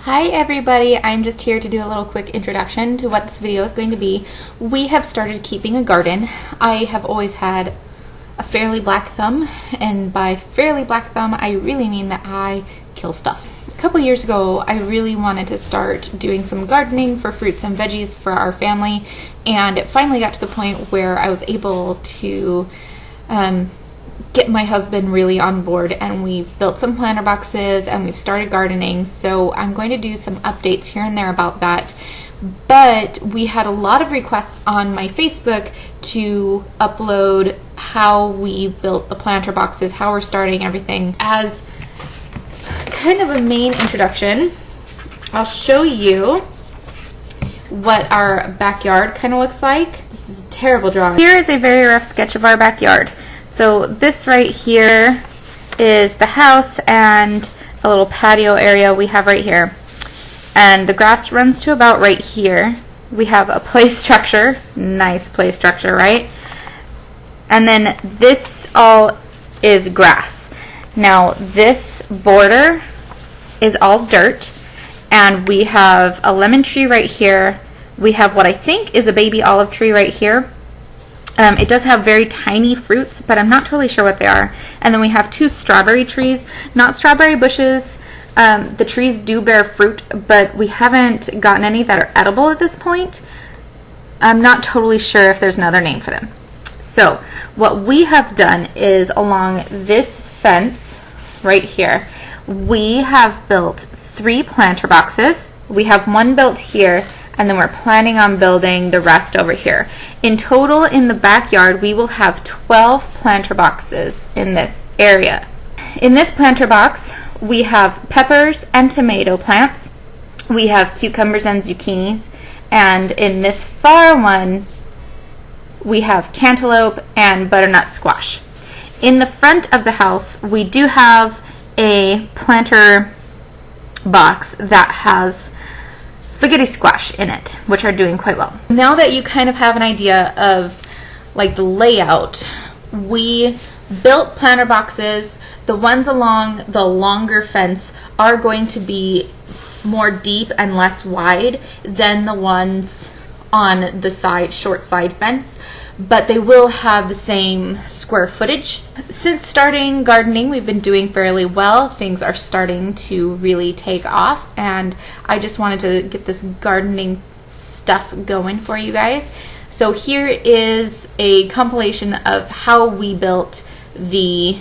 Hi everybody, I'm just here to do a little quick introduction to what this video is going to be. We have started keeping a garden. I have always had a fairly black thumb, and by fairly black thumb I really mean that I kill stuff. A couple years ago I really wanted to start doing some gardening for fruits and veggies for our family, and it finally got to the point where I was able to get my husband really on board, and we've built some planter boxes and we've started gardening. So I'm going to do some updates here and there about that. But we had a lot of requests on my Facebook to upload how we built the planter boxes, how we're starting everything. As kind of a main introduction, I'll show you what our backyard kind of looks like. This is a terrible drawing. Here is a very rough sketch of our backyard. So this right here is the house and a little patio area we have right here. And the grass runs to about right here. We have a play structure, nice play structure, right? And then this all is grass. Now this border is all dirt, and we have a lemon tree right here. We have what I think is a baby olive tree right here. It does have very tiny fruits, but I'm not totally sure what they are. And then we have two strawberry trees, not strawberry bushes. The trees do bear fruit, but we haven't gotten any that are edible at this point. I'm not totally sure if there's another name for them. So what we have done is along this fence right here, we have built 3 planter boxes. We have one built here, and then we're planning on building the rest over here. In total, in the backyard, we will have 12 planter boxes in this area. In this planter box, we have peppers and tomato plants. We have cucumbers and zucchinis. And in this far one, we have cantaloupe and butternut squash. In the front of the house, we do have a planter box that has spaghetti squash in it, which are doing quite well. Now that you kind of have an idea of like the layout, we built planter boxes. The ones along the longer fence are going to be more deep and less wide than the ones on the side, short side fence, but they will have the same square footage. Since starting gardening, we've been doing fairly well. Things are starting to really take off, and I just wanted to get this gardening stuff going for you guys. So here is a compilation of how we built the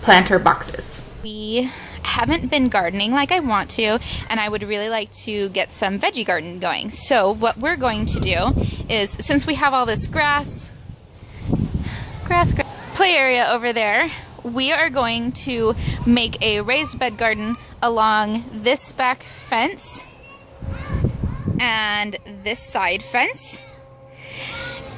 planter boxes. We haven't been gardening like I want to, and I would really like to get some veggie garden going. So what we're going to do is, since we have all this grass play area over there, we are going to make a raised bed garden along this back fence and this side fence.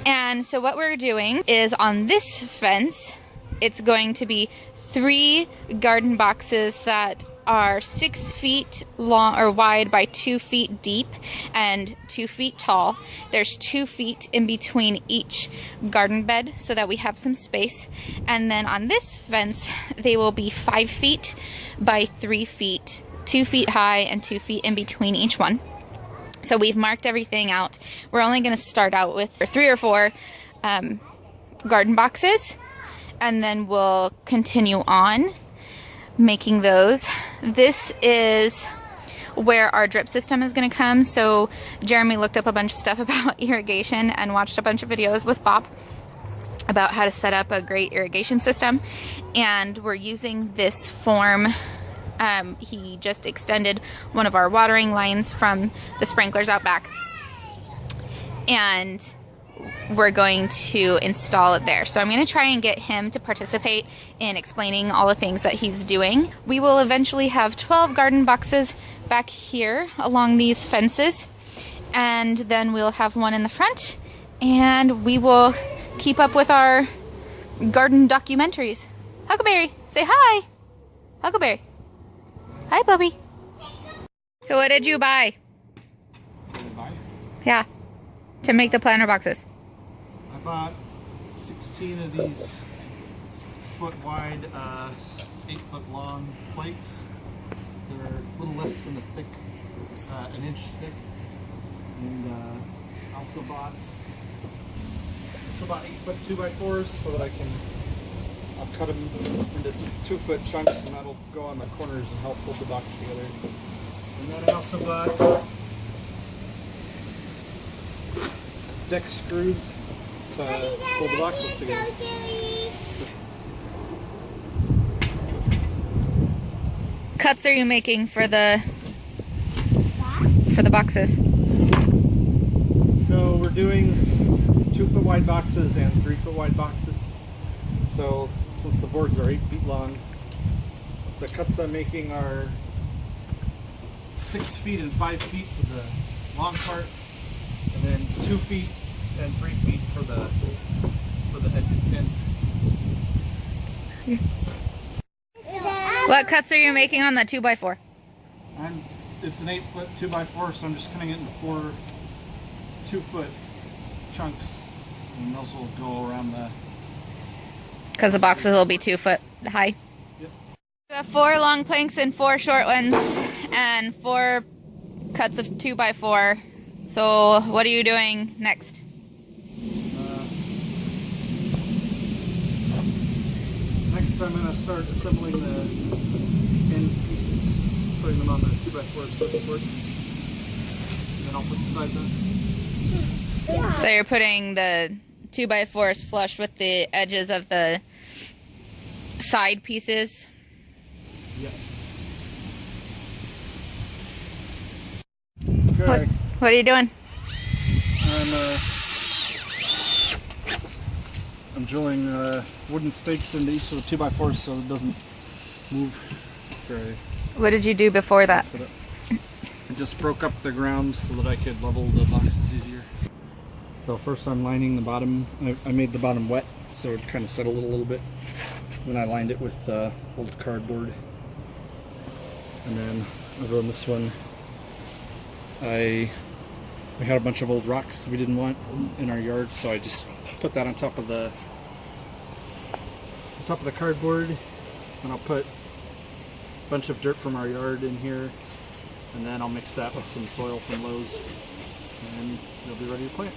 And so what we're doing is, on this fence, it's going to be 3 garden boxes that are 6 feet long or wide by 2 feet deep and 2 feet tall. There's 2 feet in between each garden bed so that we have some space. And then on this fence, they will be 5 feet by 3 feet, 2 feet high and 2 feet in between each one. So we've marked everything out. We're only going to start out with 3 or 4 garden boxes, and then we'll continue on making those. This is where our drip system is going to come. So Jeremy looked up a bunch of stuff about irrigation and watched a bunch of videos with Bop about how to set up a great irrigation system, and we're using this form. He just extended one of our watering lines from the sprinklers out back, and we're going to install it there. So I'm going to try and get him to participate in explaining all the things that he's doing. We will eventually have 12 garden boxes back here along these fences, and then we'll have one in the front, and we will keep up with our garden documentaries. Huckleberry, say hi. Huckleberry. Hi, Bubby. So what did you buy? Yeah, to make the planter boxes. I bought 16 of these foot wide, 8 foot long plates. They're a little less than the thick about an inch thick. And I also bought about 8-foot 2x4s so that I'll cut them into 2-foot chunks, and that'll go on the corners and help hold the box together. And then I also bought deck screws to hold the boxes together. Cuts are you making for the boxes? So we're doing 2-foot wide boxes and 3-foot wide boxes. So since the boards are 8 feet long, the cuts I'm making are 6 feet and 5 feet for the long part, and then 2 feet and 3 feet for the ends. What cuts are you making on the 2x4? It's an 8-foot 2x4, so I'm just cutting it into 4 2-foot chunks, and those will go around the. Because the boxes will be 2 foot high. Yep. We have 4 long planks and 4 short ones, and 4 cuts of 2x4. So what are you doing next? Next I'm going to start assembling the end pieces, putting them on the 2x4 circuit board, and then I'll put the sides on. So you're putting the 2x4s flush with the edges of the side pieces? Yes. Okay. What are you doing? I'm drilling wooden stakes into each of the 2x4s so it doesn't move. Very. What did you do before that? I just broke up the ground so that I could level the boxes easier. So first I'm lining the bottom. I made the bottom wet so it kind of settled a little bit. Then I lined it with old cardboard. And then over on this one, we had a bunch of old rocks that we didn't want in our yard, so I just put that on top of the cardboard, and I'll put a bunch of dirt from our yard in here, and then I'll mix that with some soil from Lowe's, and it'll be ready to plant.